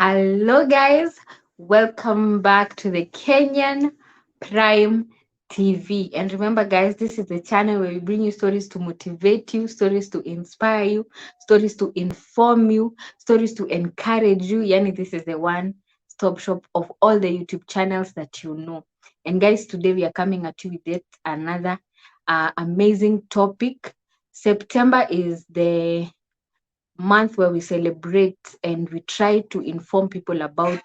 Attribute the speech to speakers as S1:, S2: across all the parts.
S1: Hello, guys. Welcome back to the Kenyan Prime TV. And remember, guys, this is the channel where we bring you stories to motivate you, stories to inspire you, stories to inform you, stories to encourage you. Yani, this is the one-stop shop of all the YouTube channels that you know. And guys, today we are coming at you with yet another amazing topic. September is the month where we celebrate and we try to inform people about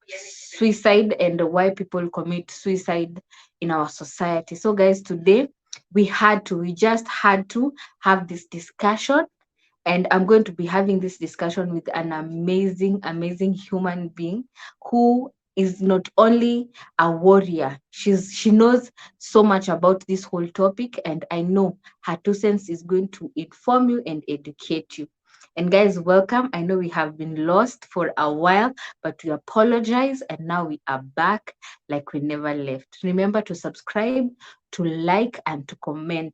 S1: suicide and why people commit suicide in our society. So, guys, today we just had to have this discussion, and I'm going to be having this discussion with an amazing human being who is not only a warrior, she knows so much about this whole topic, and I know her 2 cents is going to inform you and educate you. And guys, welcome. I know we have been lost for a while, but we apologize, and now we are back like we never left. Remember to subscribe, to like, and to comment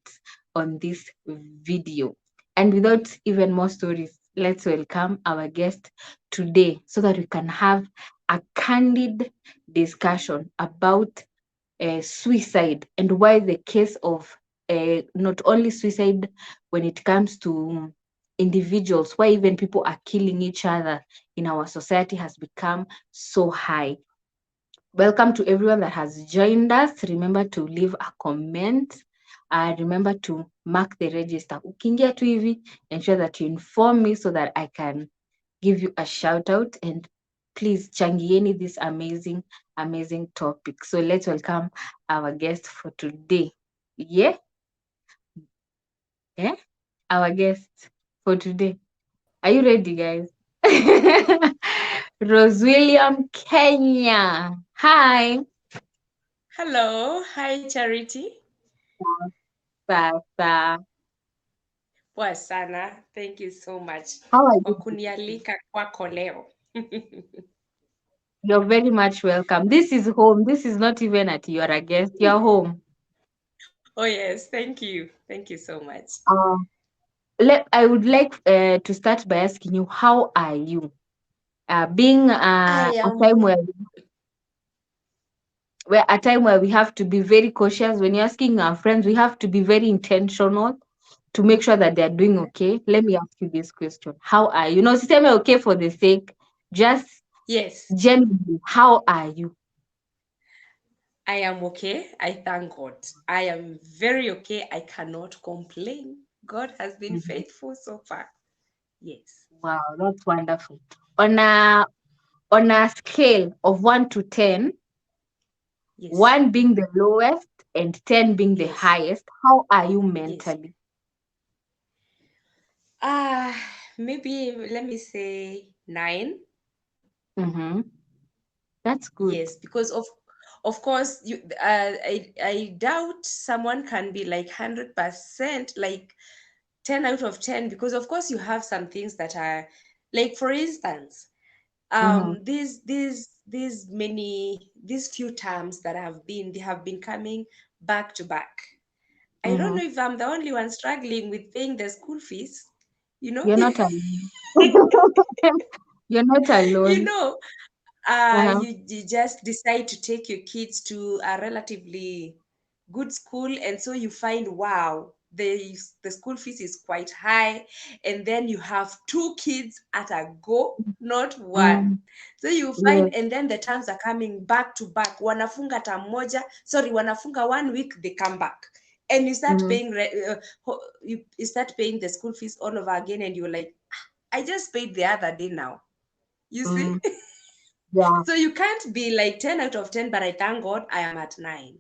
S1: on this video. And without even more stories, let's welcome our guest today so that we can have a candid discussion about suicide and why the case of not only suicide when it comes to individuals, why even people are killing each other in our society has become so high. Welcome to everyone that has joined us. Remember to leave a comment. Remember to mark the register. Ukiingia tu hivi, ensure that you inform me so that I can give you a shout out, and please changieni this amazing topic. So let's welcome our guest for today. Yeah, yeah, our guest for today. Are you ready, guys? Rose William, Kenya. Hi.
S2: Hello, hi Charity.
S1: Sasa.
S2: Poa sana. Thank you so much
S1: How are
S2: kwa
S1: you?
S2: kunialika kwako leo.
S1: You're very much welcome. This is home. This is not even at you're a guest. You're home.
S2: Oh yes, thank you. Thank you so much.
S1: Uh, I would like to start by asking you, how are you? Being
S2: I
S1: a
S2: am
S1: time where a time where we have to be very cautious when you're asking our friends, we have to be very intentional to make sure that they're doing okay. Let me ask you this question: how are you? No, system okay for the sake, just
S2: yes,
S1: genuinely, how are you?
S2: I am okay. I thank God. I am very okay. I cannot complain. God has been
S1: Mhm.
S2: faithful so far. Yes.
S1: Wow, that's wonderful. On a on a scale of 1 to 10,
S2: Yes.
S1: 1 being the lowest and 10 being the
S2: Yes.
S1: highest, how are you
S2: Yes.
S1: mentally?
S2: Ah, maybe let me say 9.
S1: Mm-hmm. That's good.
S2: Yes, because of course you I doubt someone can be like 100% like 10 out of 10, because of course you have some things that are like, for instance,
S1: Mm-hmm.
S2: these few terms that they have been coming back to back. I don't
S1: Mm-hmm.
S2: know if I'm the only one struggling with paying the school fees, you know.
S1: You're not alone. You're not
S2: You
S1: alone.
S2: know,
S1: Uh-huh.
S2: you just decide to take your kids to a relatively good school, and so you find, wow, the school fees is quite high, and then you have two kids at a go, not one.
S1: Mm,
S2: So you
S1: yes.
S2: find, and then the terms are coming back to back, wanafunga term moja, sorry, wanafunga 1 week, they come back, and you start
S1: Mm-hmm.
S2: paying you start paying the school fees all over again, and you're like, "Ah, I just paid the other day now," you see.
S1: Mm, yeah.
S2: So you can't be like 10 out of 10, but I thank God I am at 9.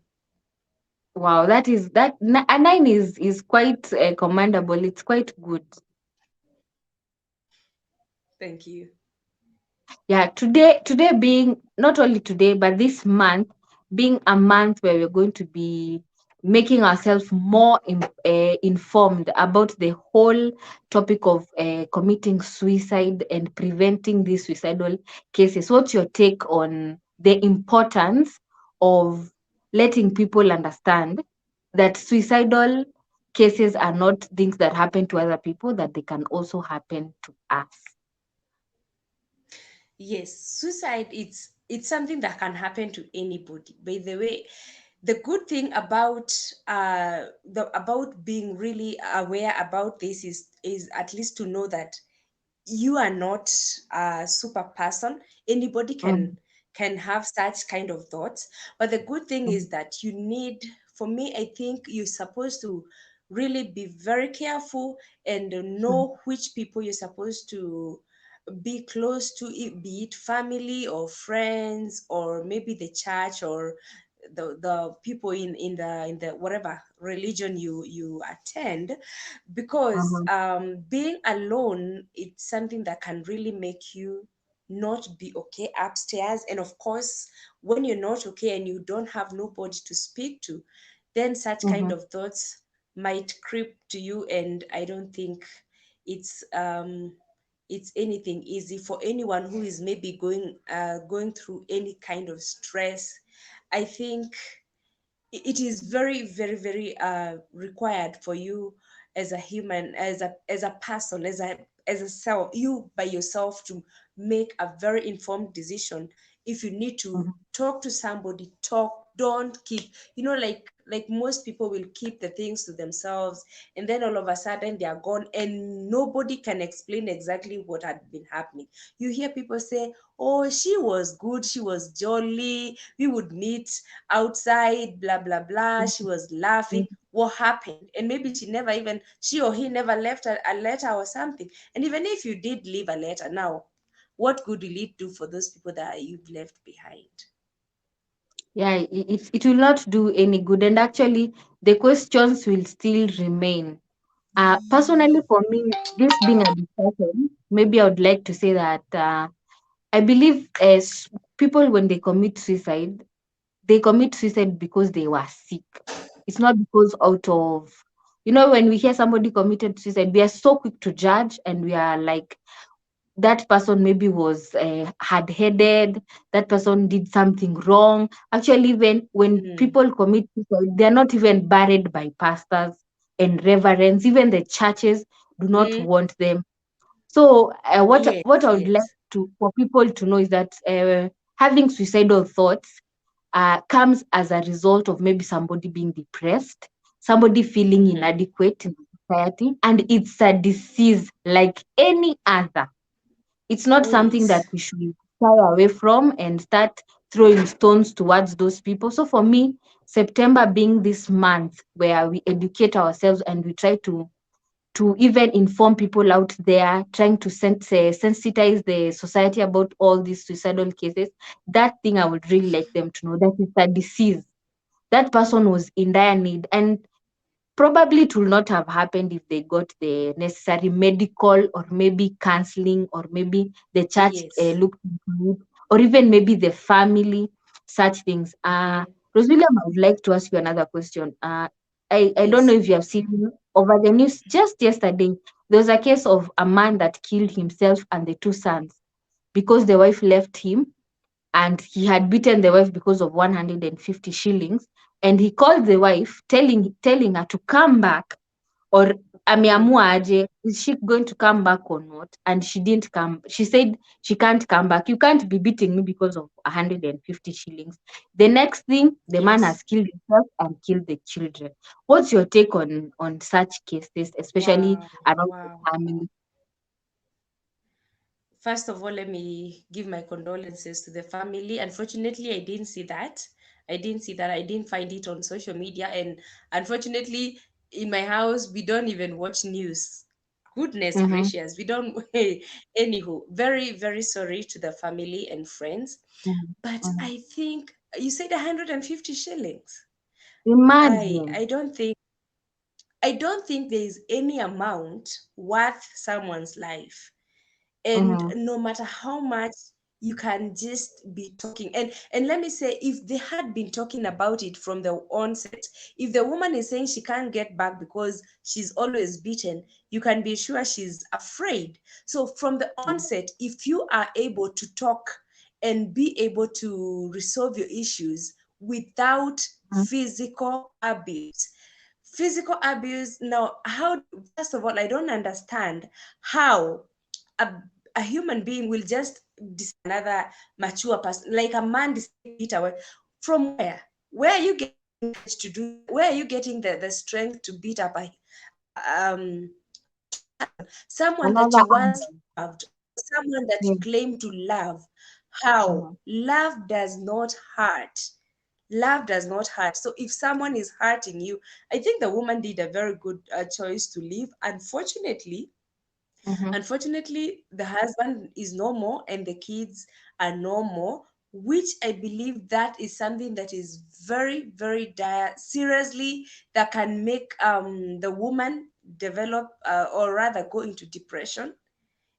S1: Wow, a 9 is quite commendable. It's quite good.
S2: Thank you.
S1: Yeah, today being not only today, but this month being a month where we're going to be making ourselves more informed about the whole topic of committing suicide and preventing these suicidal cases. What's your take on the importance of letting people understand that suicidal cases are not things that happen to other people, that they can also happen to us?
S2: Yes, suicide, it's something that can happen to anybody. By the way, the good thing about the about being really aware about this is at least to know that you are not a super person. Anybody
S1: Mhm,
S2: can have such kind of thoughts. But the good thing
S1: mhm,
S2: is that you need, for me, I think you're supposed to really be very careful and
S1: mhm,
S2: know which people you're supposed to be close to, be it family or friends or maybe the church or the people in the whatever religion you attend, because
S1: mhm,
S2: being alone, it's something that can really make you not be okay upstairs. And of course, when you're not okay and you don't have nobody to speak to, then such kind
S1: mhm,
S2: of thoughts might creep to you. And I don't think it's it's anything easy for anyone who is maybe going through any kind of stress. I think it is very very very required for you as a human, as a person, as a self, you by yourself, to make a very informed decision. If you need to
S1: mhm.
S2: talk to somebody, talk. Don't keep, like most people will keep the things to themselves, and then all of a sudden they are gone and nobody can explain exactly what had been happening. You hear people say, oh, she was good, she was jolly, we would meet outside, blah blah blah, she was laughing. What happened? And maybe she or he never left a letter or something. And even if you did leave a letter, now what good will it do for those people that you've left behind?
S1: Yeah, it will not do any good. And actually, the questions will still remain. Personally, for me, this being a discussion, maybe I would like to say that I believe as people, when they commit suicide, they commit suicide because they were sick. It's not because out of, when we hear somebody committed suicide, we are so quick to judge and we are like, that person maybe was hard headed, that person did something wrong. Actually, when
S2: Mm-hmm.
S1: people commit suicide, they are not even buried by pastors and reverends. Even the churches do not
S2: Mm-hmm.
S1: want them. So
S2: Yes,
S1: what I would like
S2: yes.
S1: to for people to know is that having suicidal thoughts comes as a result of maybe somebody being depressed, somebody feeling
S2: Mm-hmm.
S1: inadequate in society, and it's a disease like any other. It's not
S2: Oh
S1: something
S2: yes.
S1: that we should shy away from and start throwing stones towards those people. So for me, September being this month where we educate ourselves and we try to even inform people out there, trying to sensitize the society about all these suicidal cases. That thing I would really like them to know that it's a disease. That person was in dire need, and probably it will not have happened if they got the necessary medical or maybe counseling, or maybe the church
S2: Yes.
S1: looked into it, or even maybe the family, such things.
S2: Mm-hmm.
S1: Roswilliam, I would like to ask you another question. I don't know
S2: Yes.
S1: if you have seen over the news just yesterday, there was a case of a man that killed himself and the two sons because the wife left him, and he had beaten the wife because of 150 shillings, and he called the wife telling her to come back, or
S2: Mm-hmm.
S1: ameamua aje, is she going to come back or not? And she didn't come. She said she can't come back. You can't be beating me because of 150 shillings. The next thing, the man
S2: Yes.
S1: has killed himself and killed the children. What's your take on such cases, especially
S2: Wow.
S1: around the
S2: Wow.
S1: family?
S2: First of all, let me give my condolences to the family. Unfortunately, I didn't see that. I didn't find it on social media. And unfortunately, in my house, we don't even watch news. Goodness
S1: Mm-hmm,
S2: gracious, we don't. Anywho, very, very sorry to the family and friends.
S1: mm-hmm,
S2: But
S1: mm-hmm.
S2: I think you said 150 shillings. I,
S1: Imagine.
S2: I don't think I don't think there is any amount worth someone's life. And
S1: Mm-hmm,
S2: no matter how much you can just be talking, and let me say, if they had been talking about it from the onset, if the woman is saying she can't get back because she's always beaten, you can be sure she's afraid. So from the onset, if you are able to talk and be able to resolve your issues without physical abuse, now, how, first of all, I don't understand how a, a human being will just another mature person, like a man decide to beat away. From where are you getting the courage to do that? Where are you getting the strength to beat up another person, someone that
S1: Another
S2: you once
S1: husband.
S2: loved, or someone that you
S1: Yeah.
S2: claim to love? How?
S1: Mhm.
S2: Love does not hurt. Love does not hurt. So if someone is hurting you, I think the woman did a very good choice to leave.
S1: Mhm.
S2: Unfortunately, the husband is no more and the kids are no more, which I believe that is something that is very, very dire, seriously, that can make the woman develop or rather go into depression.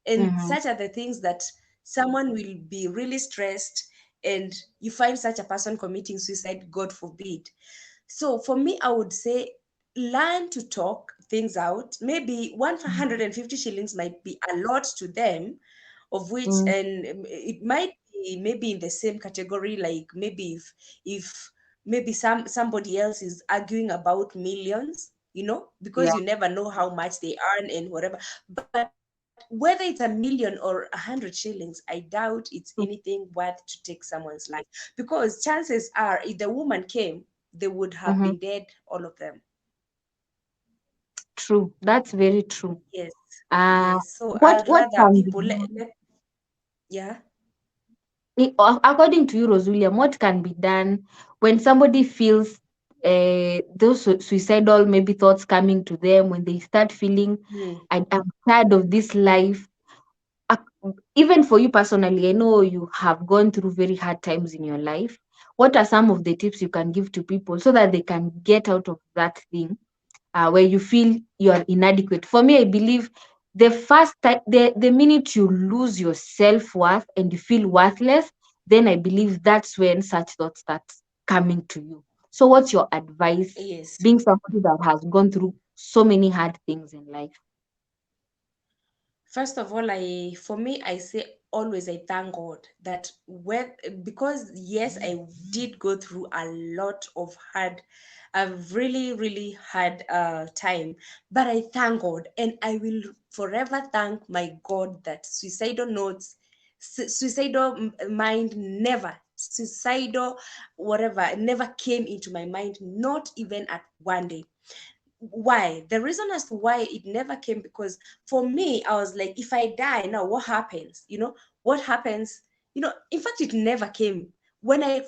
S2: And
S1: Mhm.
S2: such are the things that someone will be really stressed, and you find such a person committing suicide, God forbid. So for me, I would say learn to talk things out. Maybe 150 shillings might be a lot to them, of which,
S1: Mhm.
S2: and it might be maybe in the same category, like maybe if maybe somebody else is arguing about millions, because
S1: Yeah.
S2: you never know how much they earn and whatever. But whether it's a million or 100 shillings, I doubt it's anything worth to take someone's life, because chances are if the woman came, they would have
S1: Mhm.
S2: been dead, all of them.
S1: True. That's very true.
S2: Yes,
S1: Uh,
S2: yes. So
S1: what
S2: I'd
S1: what
S2: rather
S1: can be
S2: people
S1: done?
S2: yeah.
S1: According to you, Rose William, what can be done when somebody feels those suicidal maybe thoughts coming to them, when they start feeling,
S2: Hmm.
S1: I'm tired of this life. Even for you personally, I know you have gone through very hard times in your life. What are some of the tips you can give to people so that they can get out of that thing, where you feel you are inadequate? For me, I believe the first time, the minute you lose your self-worth and you feel worthless, then I believe that's when such thoughts start coming to you. So what's your advice,
S2: Yes.
S1: being somebody that has gone through so many hard things in life?
S2: First of all, for me, I say always I thank God that when, because yes, I did go through a lot of a really, really hard time, but I thank God, and I will forever thank my God that suicidal mind never, suicidal whatever, never came into my mind, not even at one day. Why? The reason as to why it never came, because for me, I was like, if I die now, what happens? What happens? In fact, it never came. When I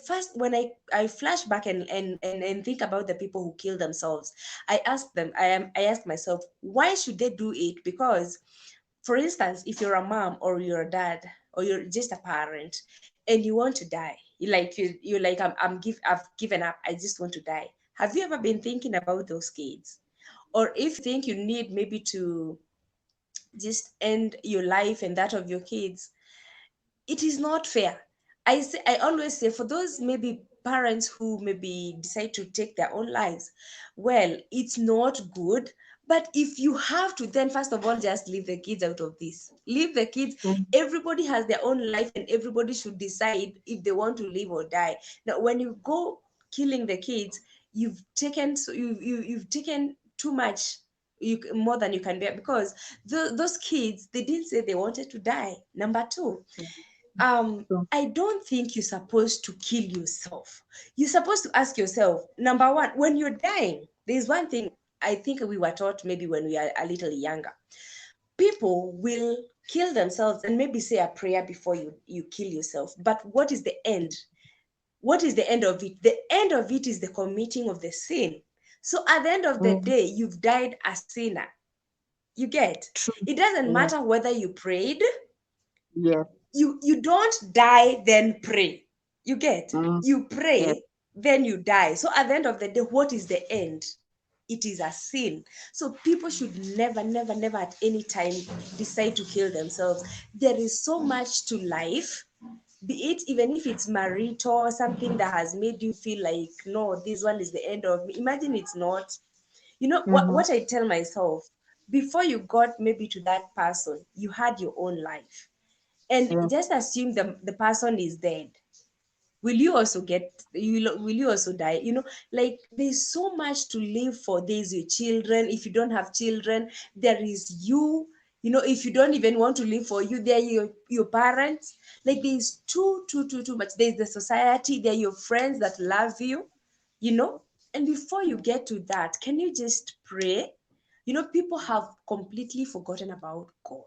S2: flash back and think about the people who kill themselves, I asked myself, why should they do it? Because, for instance, if you're a mom or you're a dad or you're just a parent and you want to die, you're like, I've given up, I just want to die. Have you ever been thinking about those kids? Or if you think you need maybe to just end your life and that of your kids, it is not fair. I always say, for those maybe parents who maybe decide to take their own lives, well, it's not good. But if you have to, then first of all, just leave the kids out of this. Leave the kids.
S1: Mhm.
S2: Everybody has their own life, and everybody should decide if they want to live or die. Now, when you go killing the kids, you've taken too much, more than you can bear, because those kids, they didn't say they wanted to die. Number two,
S1: So,
S2: I don't think you're supposed to kill yourself. You're supposed to ask yourself, number one, when you're dying, there's one thing I think we were taught maybe when we are a little younger. People will kill themselves and maybe say a prayer before you kill yourself. But what is the end? What is the end of it? The end of it is the committing of the sin. So at the end of the
S1: mm,
S2: day, you've died a sinner. You get?
S1: true.
S2: It doesn't
S1: Yeah.
S2: matter whether you prayed.
S1: Yes.
S2: You don't die then pray. You get?
S1: Mm,
S2: You
S1: yes.
S2: pray then you die. So at the end of the day, what is the end? It is a sin. So people should never, never, never at any time decide to kill themselves. There is so much to life, be it even if it's marital or something that has made you feel like, no, this one is the end of me. Imagine it's not.
S1: Mm-hmm.
S2: What I tell myself, before you got maybe to that person, you had your own life, and
S1: Yes.
S2: just assume the person is dead. Will you also will you also die? Like, there's so much to live for. There's your children. If you don't have children, there is you. If you don't even want to live for you, they're your parents. Like there's too much. There's the society, they're your friends that love you, you know. And before you get to that, can you just pray? People have completely forgotten about God.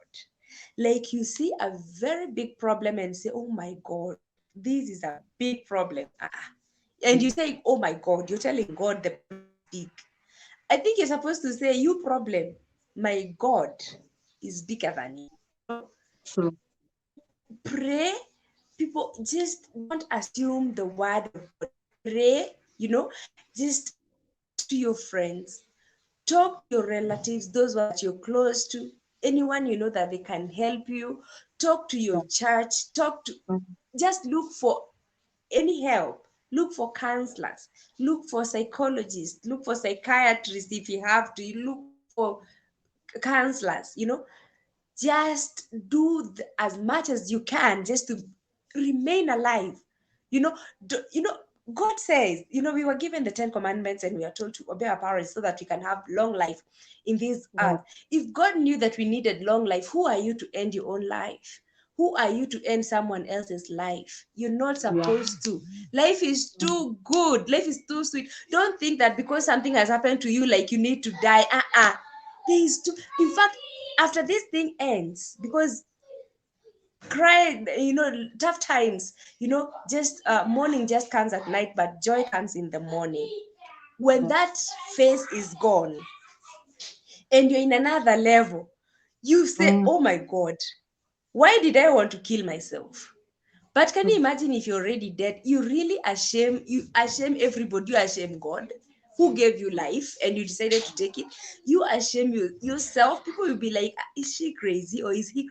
S2: Like you see a very big problem and say, oh my God, this is a big problem. And you say, oh my God, you're telling God the problem is big. I think you're supposed to say, you problem, my God is bigger than you.
S1: True.
S2: Pray. People just don't assume the word of God. Pray, just talk to your friends, talk to your relatives, those that you're close to, anyone you know that they can help you. Talk to your church,
S1: Mhm.
S2: just look for any help. Look for counselors, look for psychologists, look for psychiatrists if you have to, look for counselors. Just do as much as you can just to remain alive. you know do, you know God says, we were given the 10 commandments and we are told to obey our parents so that we can have long life in this
S1: Yeah.
S2: earth. If God knew that we needed long life, who are you to end your own life? Who are you to end someone else's life? You're not
S1: Yeah.
S2: supposed to. Life is too good, life is too sweet. Don't think that because something has happened to you, like you need to die. There is too, in fact, after this thing ends, because cry, tough times, just morning just comes at night, but joy comes in the morning. When
S1: Yes.
S2: that phase is gone and you're in another level, you say,
S1: Mm.
S2: oh my God, why did I want to kill myself? But can you
S1: True.
S2: imagine if you're already dead? You ashame everybody. You ashame God who gave you life and you decided to take it. You ashame yourself. People will be like, is she crazy or is he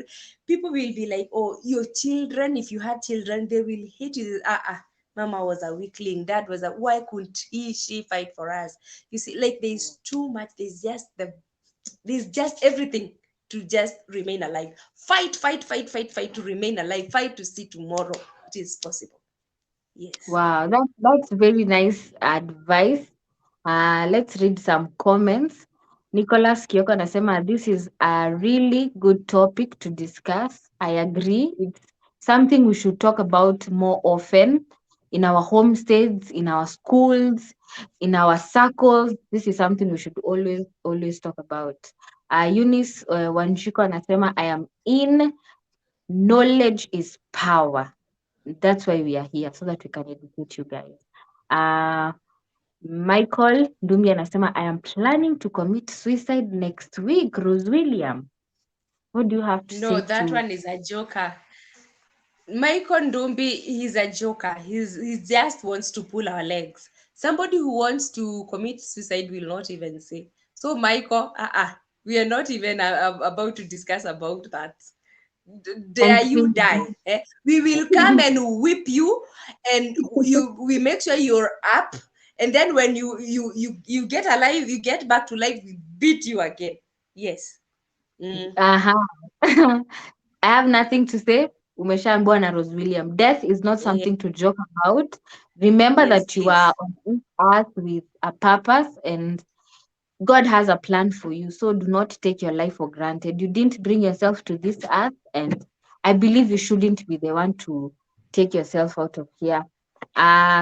S2: People will be like, oh, your children, if you had children, they will hate you. Mama was a weakling. Dad was a, why couldn't she fight for us? You see, like there's too much. There's just everything to just remain alive. Fight, fight, fight, fight, fight to remain alive. Fight to see tomorrow. It is possible. Yes.
S1: Wow, that's very nice advice. Let's read some comments. Nicholas Kioko anasema this is a really good topic to discuss. I agree. It's something we should talk about more often in our homesteads, in our schools, in our circles. This is something we should always talk about. Eunice Wanjiko anasema I am in. Knowledge is power. That's why we are here, so that we can educate you guys. Uh, Michael Ndumi anasema I am planning to commit suicide next week. Rose William, what do you have to
S2: No,
S1: say
S2: that
S1: to?
S2: one is a joker. Michael Ndombi, he's a joker. He just wants to pull our legs. Somebody who wants to commit suicide will not even say. So, Michael, we are not even about to discuss about that.
S1: And
S2: Dare you die? We will come and whip you, and we make sure you're up. And then when you get alive, you get back to life, we beat you again. Yes. Mm,
S1: uh-huh. I have nothing to say. Umeshaambiwa na Rose William. Death is not
S2: yeah,
S1: something to joke about. Remember
S2: yes,
S1: that you are
S2: please.
S1: on this earth with a purpose, and God has a plan for you. So do not take your life for granted. You didn't bring yourself to this earth, and I believe you shouldn't be the one to take yourself out of here.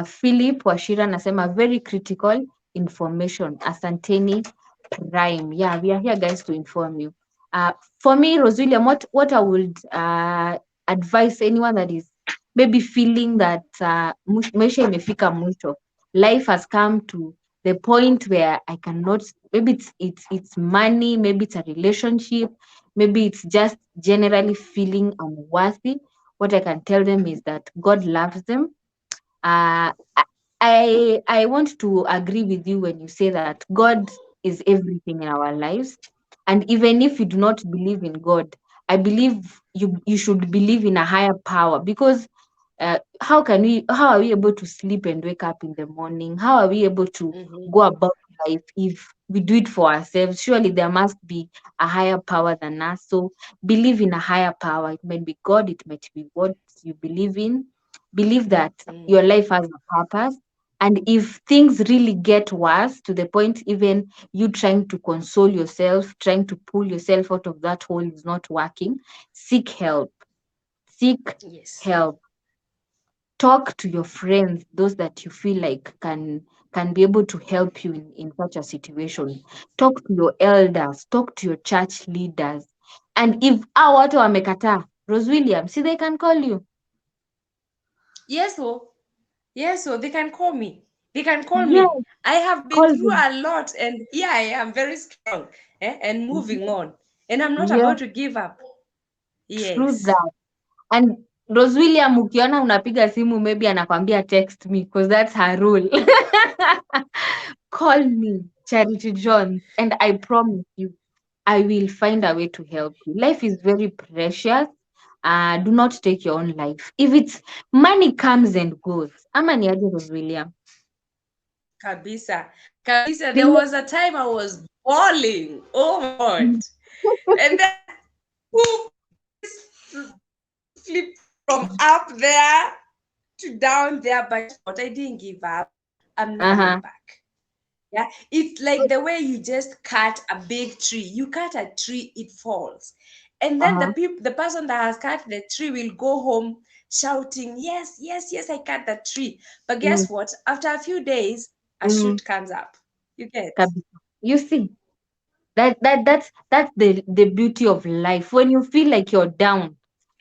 S1: Philip Washira anasema very critical information. Asanteni Prime. Yeah, we are here, guys, to inform you. For me, Roswilliam, what I would advise anyone that is maybe feeling that maisha imefika mwisho, life has come to the point where I cannot, maybe it's money, maybe it's a relationship, maybe it's just generally feeling unworthy. What I can tell them is that God loves them. uh, I want to agree with you when you say that God is everything in our lives, and even if you do not believe in God, I believe you should believe in a higher power, because how are we able to sleep and wake up in the morning? How are we able to
S2: Mhm.
S1: go about life if we do it for ourselves? Surely there must be a higher power than us. So believe in a higher power. It might be God, it might be what you believe in. Believe that your
S2: Mm.
S1: life has a purpose, And if things really get worse to the point even you trying to console yourself, trying to pull yourself out of that hole is not working, seek help. Seek
S2: Yes.
S1: help. Talk to your friends, those that you feel like can be able to help you in such a situation. Talk to your elders, talk to your church leaders. And if hao watu wamekataa, Rose Williams, see they can call you.
S2: Yes, so yes, so they can call me. They can call me.
S1: Yes,
S2: I have been
S1: call
S2: through
S1: them.
S2: a lot, and yeah, I am very strong, and moving on. And I'm not
S1: Yes,
S2: about to give up.
S1: true
S2: Yes.
S1: that. And Rose William ukiona unapiga simu maybe anakwambia text me because that's her rule. Call me, Charity Jones, and I promise you I will find a way to help you. Life is very precious. Do not take your own life. If it's money comes and goes. Ama ni aje Rose William.
S2: Kabisa. Kabisa. There
S1: Vile-
S2: was a time I was bawling. Oh my God. And then who flipped from up there to down there. But guess what? I didn't give up. I'm not coming
S1: Uh-huh.
S2: back. Yeah. It's like the way you just cut a big tree. You cut a tree, it falls. And then
S1: Uh-huh.
S2: the person that has cut the tree will go home shouting, yes, yes, yes, I cut that tree. But
S1: Mm,
S2: guess what? After a few days, a
S1: mm,
S2: shoot comes up. You get?
S1: kabisa. You see, that's the beauty of life. When you feel like you're down,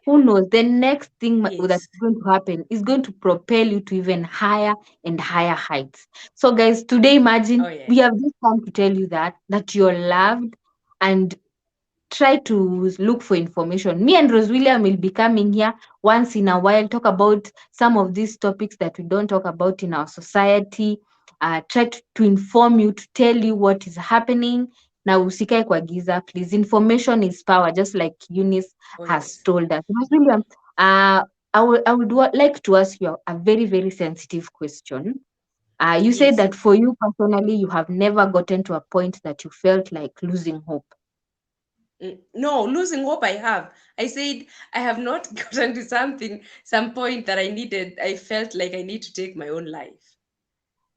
S1: who knows? The next thing that's
S2: Yes.
S1: going to happen is going to propel you to even higher and higher heights. So, guys, today
S2: Oh,
S1: imagine
S2: yeah.
S1: we have just come to tell you that you're loved, and try to look for information. Me and Rose William will be coming here once in a while, talk about some of these topics that we don't talk about in our society. Try to inform you, to tell you what is happening. Na usikae kwa giza, please. Information is power, just like Eunice
S2: Oh,
S1: has
S2: yes.
S1: told us. Rose William, like to ask you a very, very sensitive question. You said
S2: Yes.
S1: that for you personally, you have never gotten to a point that you felt like losing hope.
S2: No, losing hope I have. I said I have not gotten to some point that I felt like I need to take my own life.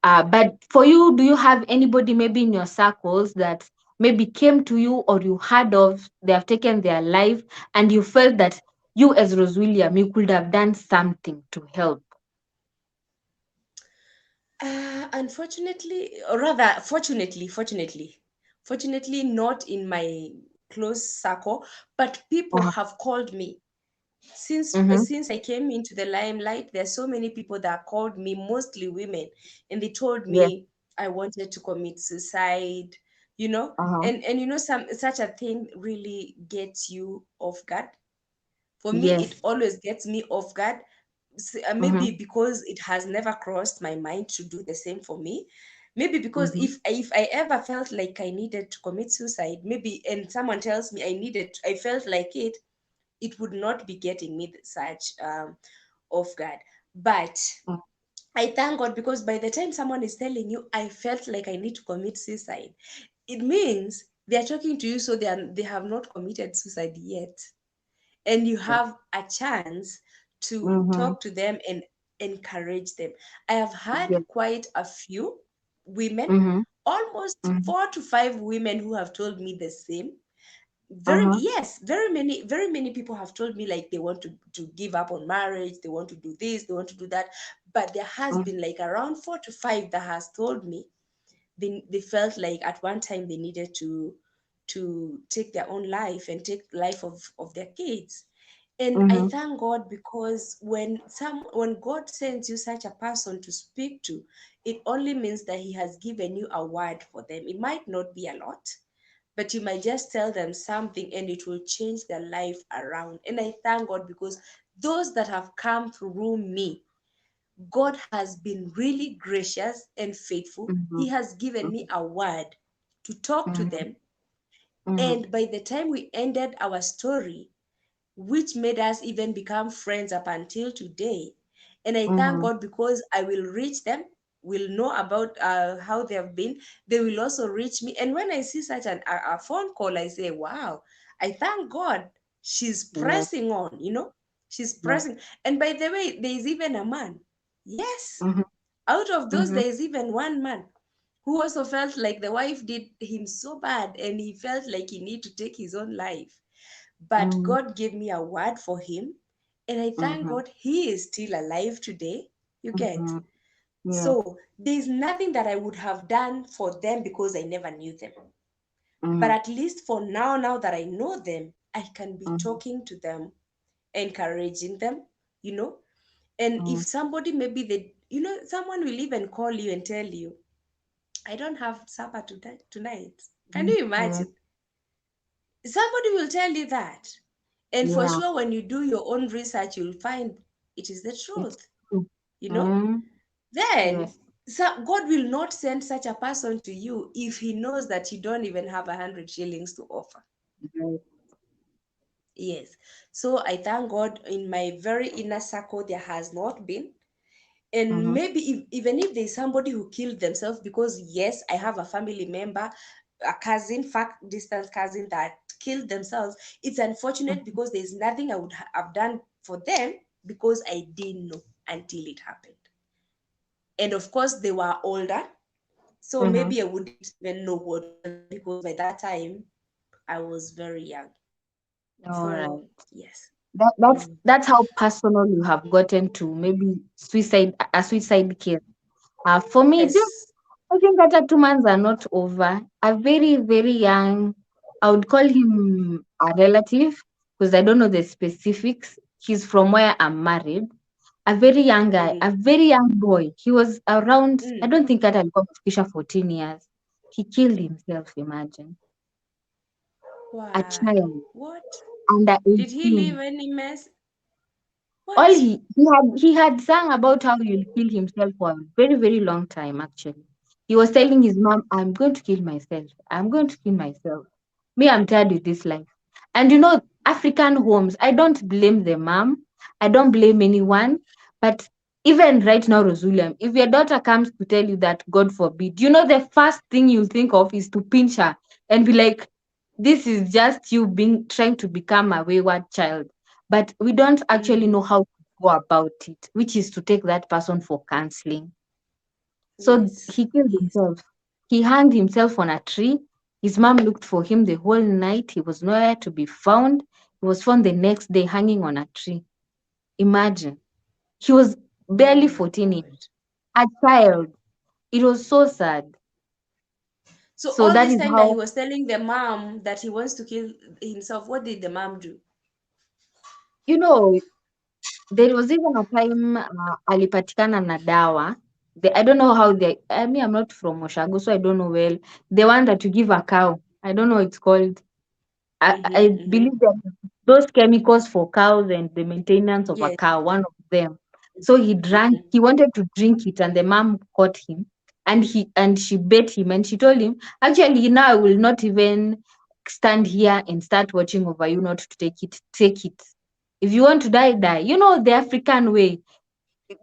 S1: But for you, do you have anybody maybe in your circles that maybe came to you or you heard of, they have taken their life, and you felt that you, as Rose William, you could have done something to help?
S2: Unfortunately, or rather, fortunately, not in my close circle, but people
S1: Uh-huh.
S2: have called me
S1: Mm-hmm.
S2: since I came into the limelight. There's so many people that called me, mostly women, and they told
S1: Yes.
S2: me I wanted to commit suicide. You know,
S1: Uh-huh.
S2: and some such a thing really gets you off guard. For me, it
S1: Yes.
S2: always gets me off guard.
S1: Mm-hmm.
S2: Maybe because it has never crossed my mind to do the same for me. Maybe because
S1: Mm-hmm.
S2: if I ever felt like I needed to commit suicide, maybe, and someone tells me I felt like it would not be getting me such off guard. But I thank God, because by the time someone is telling you, I felt like I need to commit suicide, it means they are talking to you, so they have not committed suicide yet, and you have a chance to
S1: Mm-hmm.
S2: talk to them and encourage them. I have had
S1: Yes.
S2: quite a few women,
S1: Mm-hmm.
S2: almost
S1: Mm-hmm.
S2: 4 to 5 women, who have told me the same. Very,
S1: Uh-huh.
S2: yes, very many people have told me like they want to give up on marriage, they want to do this, they want to do that. But there has
S1: Mm-hmm.
S2: been like around 4 to 5 that has told me they felt like at one time they needed to take their own life and take life of their kids. And I
S1: Mm-hmm.
S2: thank God, because when God sends you such a person to speak to, it only means that He has given you a word for them. It might not be a lot, but you might just tell them something and it will change their life around. And I thank God, because those that have come through me, God has been really gracious and faithful.
S1: Mm-hmm.
S2: He has given me a word to talk to
S1: Mm-hmm.
S2: them.
S1: Mm-hmm.
S2: And by the time we ended our story, which made us even become friends up until today. And I thank
S1: Mm-hmm.
S2: God, because I will reach them, will know about how they have been. They will also reach me. And when I see such a phone call, I say, wow, I thank God she's
S1: Yes.
S2: pressing on, she's
S1: Yes.
S2: pressing. And by the way, there is even a man. Yes,
S1: Mm-hmm.
S2: Out of those,
S1: Mm-hmm.
S2: there is even one man who also felt like the wife did him so bad and he felt like he need to take his own life. But
S1: Mm-hmm.
S2: God gave me a word for him, and I thank
S1: Mm-hmm.
S2: God he is still alive today. You get?
S1: Mm-hmm. Yeah.
S2: So there's nothing that I would have done for them because I never knew them. But
S1: Mm-hmm.
S2: at least for now, now that I know them, I can be
S1: Mm-hmm.
S2: talking to them, encouraging them, you know. And if somebody, maybe they, someone will even call you and tell you, I don't have supper tonight. Can
S1: Mm-hmm.
S2: you
S1: Yeah.
S2: imagine? Somebody will tell you that. And for
S1: Yeah.
S2: sure, when you do your own research, you'll find it is the
S1: It's
S2: truth,
S1: true.
S2: you know?
S1: Mm-hmm.
S2: Then
S1: Yes.
S2: God will not send such a person to you if he knows that you don't even have 100 shillings to offer.
S1: Right.
S2: Yes. So I thank God in my very inner circle, there has not been. And
S1: Mm-hmm.
S2: maybe even if there's somebody who killed themselves, because yes, I have a family member, a cousin, fact distance cousin that killed themselves. It's unfortunate because there's nothing I would have done for them because I didn't know until it happened. And of course, they were older, so
S1: Mm-hmm.
S2: maybe I wouldn't even know what was because by that time I was very young.
S1: All
S2: So
S1: right.
S2: yes.
S1: That's
S2: Mm.
S1: that's how personal you have gotten to maybe suicide case. For me, just
S2: Yes.
S1: I think that 2 months are not over. A very, very young, I would call him a relative because I don't know the specifics. He's from where I'm married. A very young guy,
S2: Mm.
S1: a very young boy. He was around, I
S2: Mm.
S1: don't think that alikuwa amefikisha 14 years. He killed himself, imagine. A
S2: Why?
S1: child
S2: What?
S1: under
S2: Did he leave
S1: 18.
S2: any mess?
S1: All
S2: What?
S1: he had sung about how he'll kill himself for a very, very long time, actually. He was telling his mom, I'm going to kill myself. I'm going to kill myself. Me, I'm tired with this life. And African homes, I don't blame the mom. I don't blame anyone. But even right now, Rosuliam, if your daughter comes to tell you that, God forbid, the first thing you'll think of is to pinch her and be like, this is just you being trying to become a wayward child. But we don't actually
S2: Mm.
S1: know how to go about it, which is to take that person for counseling. So
S2: Yes.
S1: he killed
S2: Yes.
S1: himself. He hanged himself on a tree. His mom looked for him the whole night. He was nowhere to be found. He was found the next day hanging on a tree. Imagine. He was
S2: Oh
S1: barely
S2: my
S1: 14
S2: God.
S1: years, a child. It was so sad.
S2: So
S1: So
S2: all
S1: that
S2: this
S1: is
S2: time that he
S1: how,
S2: was telling the mom that he wants to kill himself, what did the mom do?
S1: you know, there was even a time alipatikana na dawa. I don't know how I mean, I'm not from Oshago, so I don't know well. The one that you give a cow. I don't know what it's called. I
S2: Mm-hmm, mm-hmm.
S1: believe that those chemicals for cows and the maintenance of a
S2: Yes.
S1: cow, one of them. So he wanted to drink it, and the mom caught him, and she bet him, and she told him, actually, now I will not even stand here and start watching over you not to take it. Take it. If you want to die, die. The African way.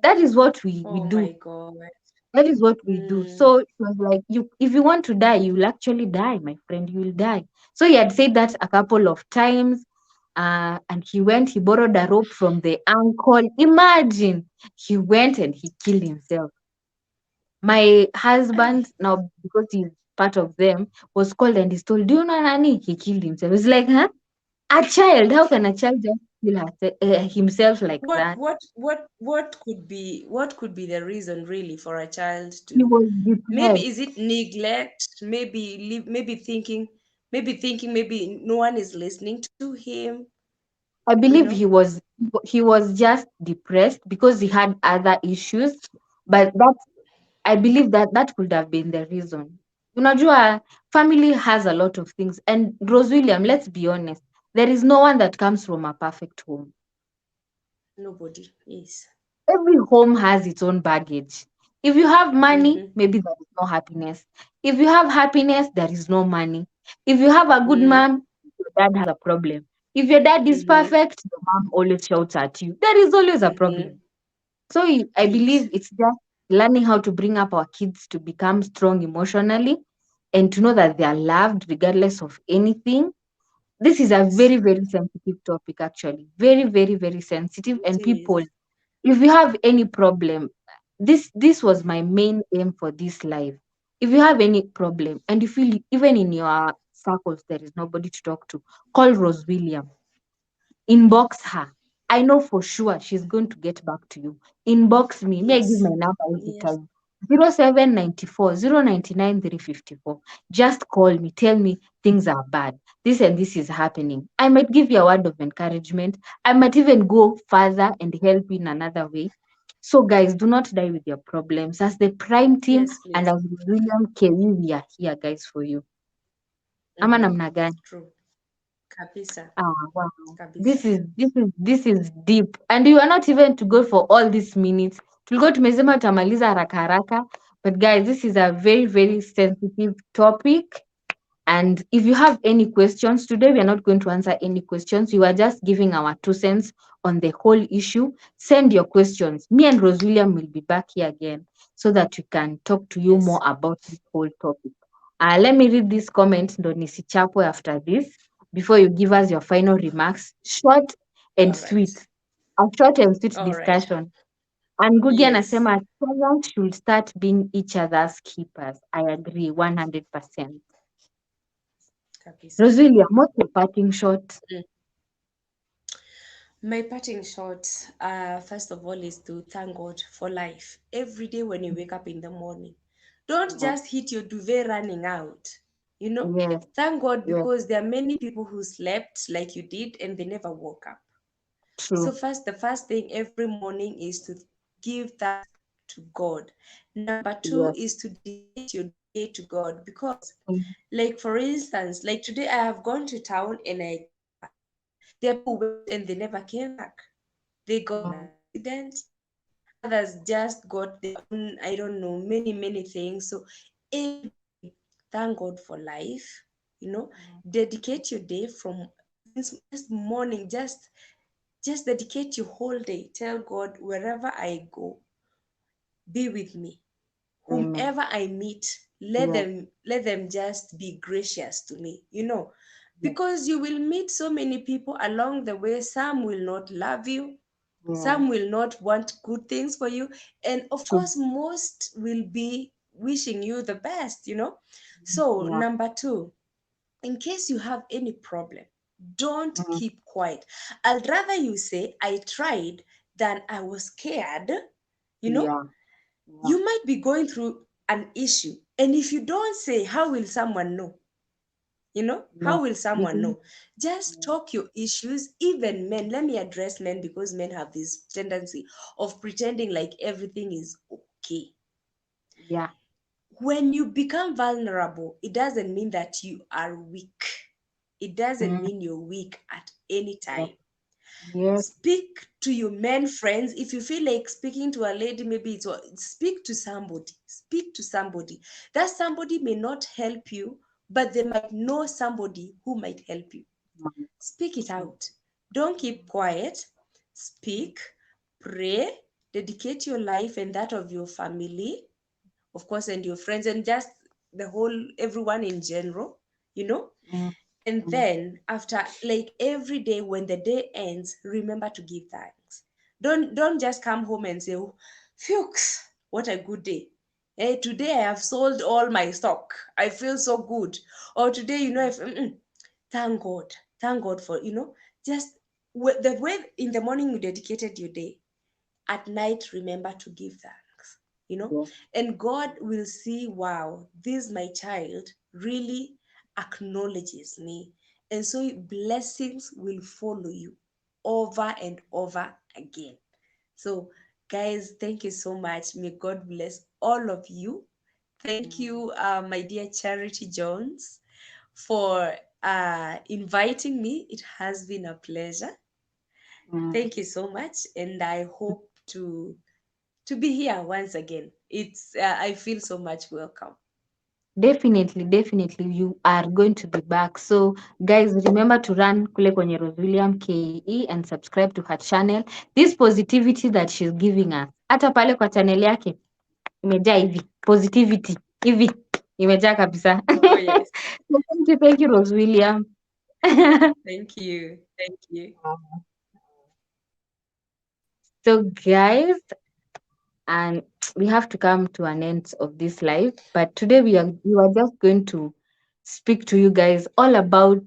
S1: That is what we
S2: Oh my
S1: do.
S2: God.
S1: That is what we do.
S2: Mm.
S1: So she was like, if you want to die, you will actually die, my friend. You will die. So he had said that a couple of times. And he borrowed a rope from the uncle. Imagine, he went and he killed himself. My
S2: Ay,
S1: husband, now because he's part of them, was called and he's told, do you know Nani? He killed himself. It's like, huh? A child, how can a child just kill himself like that?
S2: what could be the reason really for a child
S1: He
S2: to,
S1: was
S2: maybe
S1: depressed.
S2: is it neglect, maybe thinking maybe no one is listening to him,
S1: I
S2: you
S1: believe
S2: know
S1: he was just depressed because he had other issues, but I believe that could have been the reason. Unajua, family has a lot of things, and Rose William, let's be honest, there is no one that comes from a perfect home.
S2: nobody is.
S1: Every home has its own baggage. If you have money,
S2: Mm-hmm.
S1: maybe there is no happiness. If you have happiness, there is no money. If you have a good
S2: Mm-hmm.
S1: mom, your dad has a problem. If your dad is
S2: Mm-hmm.
S1: perfect, your mom always shouts at you. There is always a
S2: Mm-hmm.
S1: problem. So I
S2: Yes.
S1: believe it's just learning how to bring up our kids to become strong emotionally and to know that they are loved regardless of anything. This is a
S2: Yes,
S1: very, very sensitive topic, actually. Very, very, very sensitive.
S2: it
S1: And
S2: is.
S1: people, if you have any problem, this was my main aim for this life. If you have any problem and you feel even in your circles there is nobody to talk to, call Rose William, inbox her. I know for sure she's going to get back to you. Inbox me. May I give my
S2: Yes.
S1: number every
S2: Yes.
S1: time. 0794 099 354. Just call me. Tell me things are bad. This and this is happening. I might give you a word of encouragement. I might even go further and help you in another way. So, guys, do not die with your problems. As the Prime team
S2: Yes,
S1: and
S2: please.
S1: as William Kelly, we are here, guys, for you. Ama
S2: Mm-hmm.
S1: namna gani?
S2: True. Kabisa.
S1: Ah, wow.
S2: Kabisa.
S1: This is deep. And you are not even to go for all these minutes. Tulikuwa tumesema tutamaliza haraka haraka. But guys, this is a very, very sensitive topic. And if you have any questions, today we are not going to answer any questions. We are just giving our 2 cents on the whole issue. Send your questions. Me and Rose William will be back here again so that we can talk to you more
S2: Yes.
S1: about this whole topic. Let me read this comment, ndo nisichapwe after this, before you give us your final remarks. Short and
S2: All right.
S1: sweet. A short and sweet
S2: All right.
S1: discussion. And Ngugi
S2: Yes.
S1: anasema Kenyans should start being each other's keepers. I agree 100%.
S2: Kabisa.
S1: Rosilia, what's your parting shot?
S2: Mm. My parting shot, first of all, is to thank God for life. Every day when you wake up in the morning, don't
S1: Yeah.
S2: just hit your duvet running out. You know,
S1: Yes,
S2: thank God
S1: yes,
S2: because there are many people who slept like you did and they never woke up. So
S1: true.
S2: the first thing every morning is to give thanks to God. Number two
S1: Yes.
S2: is to dedicate your day to God because,
S1: Mhm.
S2: like for instance, like today I have gone to town and I came back. There are people who went and they never came back. They got in an
S1: Mhm.
S2: accident. Others just got their own, I don't know, many things. So every day, thank God for life. You know, dedicate your day from since just morning, just dedicate your whole day. Tell God, wherever I go, be with me.
S1: Amen.
S2: Whomever I meet,
S1: Yes,
S2: let them just be gracious to me. You know,
S1: yes,
S2: because you will meet so many people along the way. Some will not love you,
S1: yes,
S2: some will not want good things for you, and of
S1: true.
S2: course most will be wishing you the best, you know. So
S1: Yeah.
S2: number two, in case you have any problem, don't
S1: Mhm.
S2: keep quiet. I'd rather you say I tried than I was scared. You know,
S1: Yeah. Yeah.
S2: you might be going through an issue, and if you don't say, how will someone know? You know,
S1: Yeah.
S2: how will someone
S1: Mhm.
S2: know? Just
S1: Yeah.
S2: talk your issues. Even men, let me address men because men have this tendency of pretending like everything is okay.
S1: Yeah.
S2: When you become vulnerable, it doesn't mean that you are weak. It doesn't
S1: Mhm.
S2: mean you're weak at any
S1: Yes.
S2: time.
S1: Yes.
S2: Speak to your men friends. If you feel like speaking to a lady, maybe speak to somebody. Speak to somebody. That somebody may not help you, but they might know somebody who might help you.
S1: Mhm.
S2: Speak it
S1: True.
S2: out. Don't keep quiet. Speak, pray, dedicate your life and that of your family, of course, and your friends, and just the whole everyone in general, you know.
S1: Mhm.
S2: And
S1: Mhm.
S2: then after, like every day when the day ends, remember to give thanks. Don't just come home and say, oh, phew, what a good day. Hey, today I have sold all my stock. I feel so good. Or today, you know, if thank God. Thank God for, you know, just the way in the morning you dedicated your day, at night remember to give thanks, you know.
S1: Yes.
S2: And God will see, wow, this my child really acknowledges me, and so blessings will follow you over and over again. So guys, thank you so much. May God bless all of you. Thank
S1: Mhm.
S2: you, my dear Charity Jones, for inviting me. It has been a pleasure.
S1: Mhm.
S2: Thank you so much, and I hope to be here once again. It's I feel so much welcome.
S1: Definitely, definitely, you are going to be back. So, guys, remember to run kule kwenye Rose William KE and subscribe to her channel. This positivity that she's giving us, hata pale kwa channel yake imejaa hivi positivity hivi imejaa kabisa.
S2: Oh yes,
S1: So thank you, Rose William.
S2: thank you, thank you.
S1: So, guys, and we have to come to an end of this life. But today we are just going to speak to you guys all about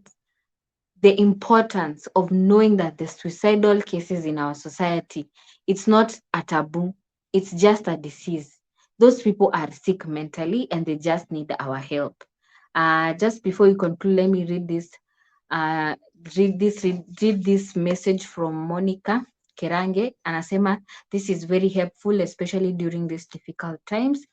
S1: the importance of knowing that the suicidal cases in our society, it's not a taboo, it's just a disease. Those people are sick mentally and they just need our help. Just before you conclude, let me read this. Uh, read this message from Monica Kerange. Anasema, this is very helpful, especially during these difficult times.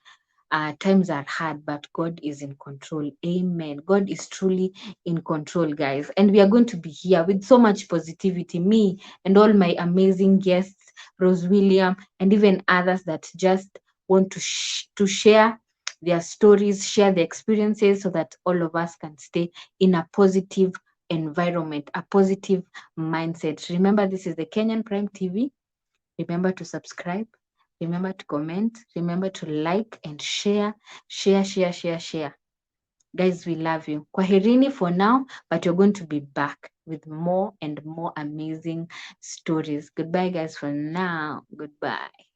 S1: Times are hard, but God is in control. Amen. God is truly in control, guys. And we are going to be here with so much positivity. Me and all my amazing guests, Rose William, and even others that just want to share their stories, share their experiences, so that all of us can stay in a positive environment, a positive mindset. Remember, this is the Kenyan Prime TV. Remember to subscribe. Remember to comment. Remember to like and share. Share, share, share, share. Guys, we love you. Kwaherini for now, but you're going to be back with more and more amazing stories. Goodbye, guys, for now. Goodbye.